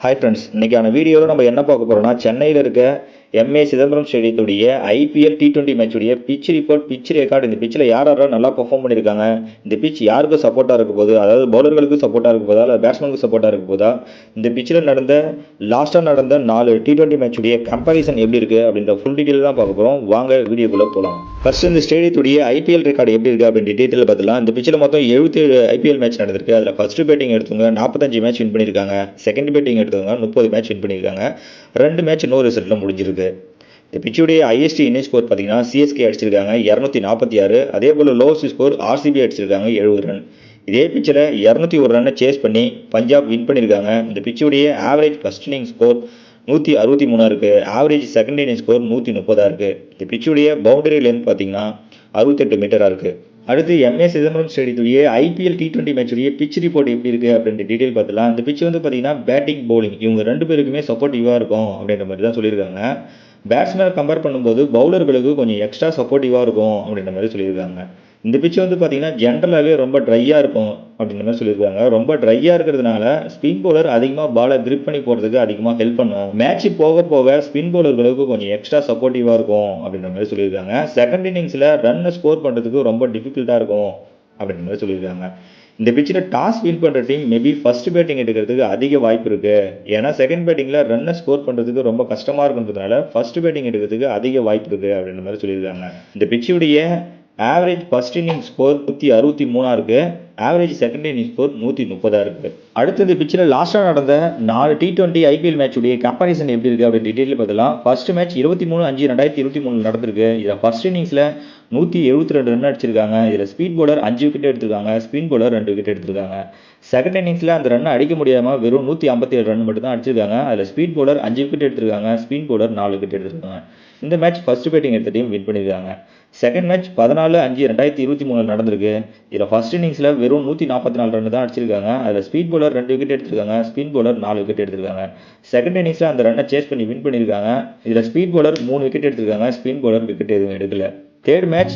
Hi friends, இன்றைக்கான வீடியோவில் நம்ம என்ன பார்க்க போகிறோம்னா, சென்னையில் இருக்க எம்ஏ சிதம்பரம் ஸ்டேடியத்துடைய ஐபிஎல் T20 மேட்சுடைய பிச் ரிப்போர்ட், பிச் ரெக்கார்டு. இந்த பிச்சில் யார் யாரெல்லாம் நல்லா பர்ஃபார்ம் பண்ணியிருக்காங்க, இந்த பிச் யாருக்கு சப்போர்ட்டாக இருக்க போகுது, அதாவது பவுலர்களுக்கு சப்போர்ட்டாக இருக்க போதா இல்லை பேட்ஸ்மேனுக்கு சப்போர்ட்டாக இருக்க போதா, இந்த பிச்சில் லாஸ்ட்டாக நடந்த 4 T20 மேட்சுடைய கம்பேரிசன் எப்படி இருக்குது அப்படின்ற ஃபுல் டீட்டெயில் தான் பார்க்க போகிறோம். வாங்க வீடியோக்குள்ளே போகலாம். ஃபர்ஸ்ட் இந்த ஸ்டேடியத்துடைய ஐபிஎல் ரெக்கார்டு எப்படி இருக்குது அப்படின்னு டீட்டெயில் பார்த்துலாம். இந்த பிச்சில் மொத்தம் 77 ஐபிஎல் மேட்ச் நடந்திருக்கு. அதில் ஃபர்ஸ்ட் பேட்டிங் எடுத்தவங்க 45 மேட்ச் வின் பண்ணியிருக்காங்க. செகண்ட் பேட்டிங் எடுத்தவங்க 30 மேட்ச் வின் பண்ணியிருக்காங்க. 2 மேட்ச் நோ ரிசல்ட்டில் முடிஞ்சிருக்கு. இந்த பிச்சுடைய ஐஎஸ்டி இன்னிங் ஸ்கோர் பார்த்தீங்கன்னா சிஎஸ்கே அடிச்சிருக்காங்க 246. அதே போல் லோவஸ்ட் ஸ்கோர் ஆர்சிபி அடிச்சிருக்காங்க 70 ரன். இதே பிச்சில் 201 ரன்னை சேஸ் பண்ணி பஞ்சாப் வின் பண்ணியிருக்காங்க. இந்த பிச்சுடைய ஆவரேஜ் ஃபர்ஸ்ட் இன்னிங் ஸ்கோர் 163 இருக்குது. ஆவரேஜ் செகண்ட் இன்னிங் ஸ்கோர் 130 இருக்குது. இந்த பிச்சுடைய பவுண்டரி லென்த் பார்த்தீங்கன்னா 68 மீட்டராக இருக்குது. அடுத்து எம்ஏ சிதம்பரம் ஸ்டேடியத்துடைய ஐபிஎல் T20 மேட்சுடைய பிச் ரிப்போர்ட் எப்படி இருக்குது அப்படின்ற டீட்டெயில் பார்த்துலாம். இந்த பிச் பார்த்தீங்கன்னா பேட்டிங் பவுலிங் இவங்க 2 பேருக்குமே சப்போர்ட்டிவாக இருக்கும் அப்படின்ற மாதிரி தான் சொல்லியிருக்காங்க. பேட்ஸ்மேனை கம்பேர் பண்ணும்போது பவுலர்களுக்கு கொஞ்சம் எக்ஸ்ட்ரா சப்போர்ட்டிவாக இருக்கும் அப்படின்ற மாதிரி சொல்லியிருக்காங்க. இந்த பிச் பார்த்தீங்கன்னா ஜென்ரலாகவே ரொம்ப ட்ரையாக இருக்கும் அப்படின்ற மாதிரி சொல்லியிருக்காங்க. ரொம்ப ட்ரையாக இருக்கிறதுனால ஸ்பின் பவுலர் அதிகமாக பாலை கிரிப் பண்ணி போகிறதுக்கு அதிகமாக ஹெல்ப் பண்ணும். மேட்ச் போக போக ஸ்பின் பவுலர்களுக்கு கொஞ்சம் எக்ஸ்ட்ரா சப்போர்ட்டிவாக இருக்கும் அப்படின்ற மாதிரி சொல்லியிருக்காங்க. செகண்ட் இன்னிங்ஸில் ரன்னை ஸ்கோர் பண்ணுறதுக்கு ரொம்ப டிஃபிகல்ட்டாக இருக்கும் அப்படின்ற மாதிரி சொல்லியிருக்காங்க. இந்த பிச்சில் டாஸ் வின் பண்ணுற டீம் மேபி ஃபர்ஸ்ட் பேட்டிங் எடுக்கிறதுக்கு அதிக வாய்ப்பு இருக்குது. ஏன்னா செகண்ட் பேட்டிங்கில் ரன்னை ஸ்கோர் பண்ணுறதுக்கு ரொம்ப கஷ்டமாக இருக்கிறதுனால ஃபர்ஸ்ட் பேட்டிங் எடுக்கிறதுக்கு அதிக வாய்ப்பு இருக்குது அப்படின்ற மாதிரி சொல்லியிருக்காங்க. இந்த பிச்சுடைய ஆவரேஜ் ஃபர்ஸ்ட் இன்னிங் ஸ்கோர் 163 இருக்குது. ஆவரேஜ் செகண்ட் இன்னிங் ஸ்கோர் 130 இருக்குது. அடுத்தது பிச்சில் லாஸ்ட்டாக நடந்த 4 T20 ஐபிஎல் மேட்சுடைய கம்பேரிசன் எப்படி இருக்குது அப்படின்னு டீட்டெயில் பார்த்துலாம். ஃபர்ஸ்ட் மேட்ச் 23/5/2023 நடந்திருக்கு. இதில் ஃபர்ஸ்ட் இன்னிங்ஸில் 172 ரன் அடிச்சிருக்காங்க. இதில் ஸ்பீட் பவுலர் 5 விக்கெட் எடுத்திருக்காங்க. ஸ்பின் பவுலர் 2 விக்கெட் எடுத்திருக்காங்க. செகண்ட் இன்னிங்ஸில் அந்த ரன் அடிக்க முடியாமல் வெறும் 157 ரன் மட்டும் தான் அடிச்சிருக்காங்க. அதில் ஸ்பீட் பவுலர் 5 விக்கெட் எடுத்திருக்காங்க. ஸ்பின் பவுலர் 4 விக்கெட் எடுத்திருக்காங்க. இந்த மேட்ச் ஃபர்ஸ்ட் பேட்டிங் எடுத்த டீம் வின் பண்ணியிருக்காங்க. செகண்ட் மேட்ச் 14/5/2023 நடந்திருக்கு. இதில் ஃபர்ஸ்ட் இன்னிங்ஸில் வெறும் 144 ரன் தான் அடிச்சிருக்காங்க. அதில் ஸ்பீட் பவுலர் 2 விக்கெட் எடுத்திருக்காங்க. ஸ்பின் பவுலர் 4 விக்கெட் எடுத்திருக்காங்க. செகண்ட் இன்னிங்ஸில் அந்த ரன்னை சேஸ் பண்ணி வின் பண்ணியிருக்காங்க. இதில் ஸ்பீட் பவுலர் 3 விக்கெட் எடுத்திருக்காங்க. ஸ்பின் பவுலர் விக்கெட் எதுவும் எடுக்கல. தேர்ட் மேட்ச்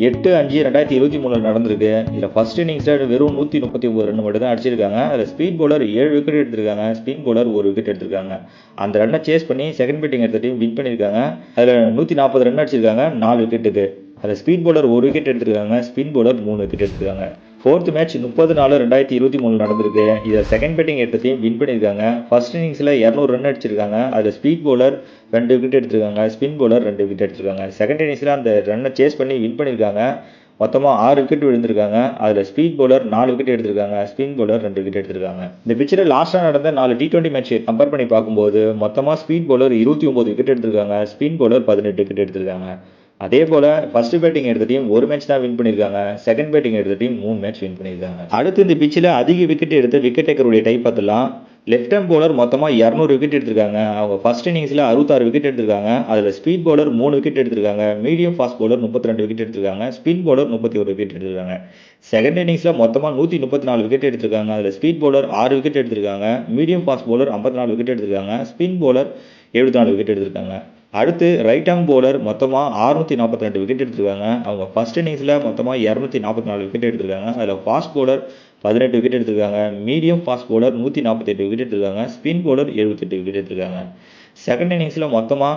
8/5/2023 நடந்திருக்கு. இதில் ஃபர்ஸ்ட் இன்னிங்ஸில் வெறும் 139 ரன் மட்டும் தான் அடிச்சிருக்காங்க. அதில் ஸ்பீட் பவுலர் 7 விக்கெட் எடுத்திருக்காங்க. ஸ்பின் பவுலர் 1 விக்கெட் எடுத்திருக்காங்க. அந்த ரன்னை சேஸ் பண்ணி செகண்ட் பேட்டிங் எடுத்த டீம் வின் பண்ணியிருக்காங்க. அதில் 140 ரன் அடிச்சிருக்காங்க 4 விக்கெட்டுக்கு. அதில் ஸ்பீட் பவுலர் 1 விக்கெட் எடுத்திருக்காங்க. ஸ்பின் பவுலர் 3 விக்கெட் எடுத்திருக்காங்க. ஃபோர்த் மேட்ச் 30/4/2023 நடந்திருக்கு. இதில் செகண்ட் பேட்டிங் எடுத்த டீம் வின் பண்ணியிருக்காங்க. ஃபர்ஸ்ட் இன்னிங்ஸில் 200 ரன் அடிச்சிருக்காங்க. அதில் ஸ்பீட் பவுலர் 2 விக்கெட் எடுத்திருக்காங்க. ஸ்பின் பவுலர் 2 விக்கெட் எடுத்திருக்காங்க. செகண்ட் இன்னிங்ஸில் அந்த ரன்னை சேஸ் பண்ணி வின் பண்ணியிருக்காங்க. மொத்தமாக 6 விக்கெட் விழுந்திருக்காங்க. அதில் ஸ்பீட் பவுலர் 4 விக்கெட் எடுத்திருக்காங்க. ஸ்பின் பவுலர் 2 விக்கெட் எடுத்திருக்காங்க. இந்த பிச்சில் லாஸ்ட்டாக நடந்த 4 T20 மேட்ச் கம்பேர் பண்ணி பார்க்கும்போது மொத்தமாக ஸ்பீட் பவுலர் 29 விக்கெட் எடுத்திருக்காங்க. ஸ்பின் பவுலர் 18 விக்கெட் எடுத்திருக்காங்க. அதே போல் ஃபர்ஸ்ட் பேட்டிங் எடுத்த டீம் 1 மேட்ச் தான் வின் பண்ணியிருக்காங்க. செகண்ட் பேட்டிங் எடுத்த டீம் 3 மேட்ச் வின் பண்ணியிருக்காங்க. அடுத்து இந்த பிச்சில் அதிக விக்கெட் எடுத்த விக்கெட் டேக்கருடைய டைப் பார்த்துலாம். லெஃப்ட் ஹேண்ட் பவுலர் மொத்தமாக 200 விக்கெட் எடுத்திருக்காங்க. அவங்க ஃபர்ஸ்ட் இன்னிங்ஸில் 66 விக்கெட் எடுத்திருக்காங்க. அதில் ஸ்பீட் பவுலர் 3 விக்கெட் எடுத்திருக்காங்க. மீடியம் ஃபாஸ்ட் பவுலர் 32 விக்கெட் எடுத்திருக்காங்க. ஸ்பின் பவுலர் 31 விக்கெட் எடுத்திருக்காங்க. செகண்ட் இன்னிங்ஸில் மொத்தமாக 134 விக்கெட் எடுத்திருக்காங்க. அதில் ஸ்பீட் பவுலர் 6 விக்கெட் எடுத்திருக்காங்க. மீடியம் ஃபாஸ்ட் பவுலர் 54 விக்கெட் எடுத்திருக்காங்க. ஸ்பின் பவுலர் 74 விக்கெட் எடுத்திருக்காங்க. அடுத்து ரைட் ஆர்ம் பவுலர் மொத்தமாக 642 விக்கெட் எடுத்திருக்காங்க. அவங்க ஃபர்ஸ்ட் இன்னிங்ஸில் மொத்தமாக 244 விக்கெட் எடுத்திருக்காங்க. அதில் ஃபாஸ்ட் பவுலர் 18 விக்கெட் எடுத்திருக்காங்க. மீடியம் ஃபாஸ்ட் பவுலர் 148 விக்கெட் எடுத்திருக்காங்க. ஸ்பின் பவுலர் 78 விக்கெட் எடுத்திருக்காங்க. செகண்ட் இன்னிங்ஸில் மொத்தமாக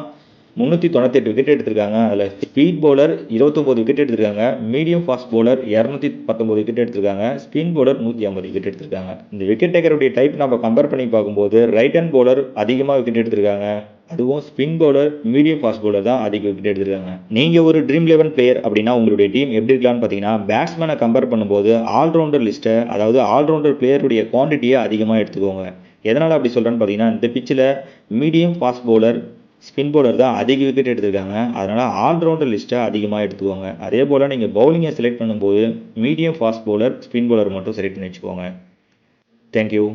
398 விக்கெட் எடுத்திருக்காங்க. அதில் ஸ்பீட் பவுலர் 29 விக்கெட் எடுத்திருக்காங்க. மீடியம் ஃபாஸ்ட் பவுலர் 219 விக்கெட் எடுத்திருக்காங்க. ஸ்பின் பவுலர் 150 விக்கெட் எடுத்திருக்காங்க. இந்த விக்கெட் டேக்கருடைய டைப் நம்ம கம்பேர் பண்ணி பார்க்கும்போது ரைட் ஹேண்ட் பவுலர் அதிகமாக விக்கெட் எடுத்திருக்காங்க. அதுவும் spin bowler medium fast bowler தான் அதிக விக்கெட் எடுத்திருக்காங்க. நீங்கள் ஒரு ட்ரீம் 11 பிளேயர் அப்படின்னா உங்களுடைய டீம் எப்படி இருக்கலாம்னு பார்த்தீங்கன்னா, பேட்ஸ்மேனை கம்பேர் பண்ணும்போது ஆல்ரவுண்டர் லிஸ்ட்டை, அதாவது ஆல்ரவுண்டர் பிளேயருடைய குவான்டிட்டியை அதிகமாக எடுத்துக்கோங்க. எதனால் அப்படி சொல்கிறேன்னு பார்த்தீங்கன்னா, இந்த பிச்சில் medium fast bowler spin bowler தான் அதிக விக்கெட் எடுத்திருக்காங்க. அதனால் ஆல்ரவுண்டர் லிஸ்ட்டை அதிகமாக எடுத்துக்கோங்க. அதே போல் நீங்கள் பவுலிங்கை செலக்ட் பண்ணும்போது medium fast bowler spin bowler மட்டும் செலக்ட் பண்ணி வச்சுக்கோங்க. தேங்க்யூ.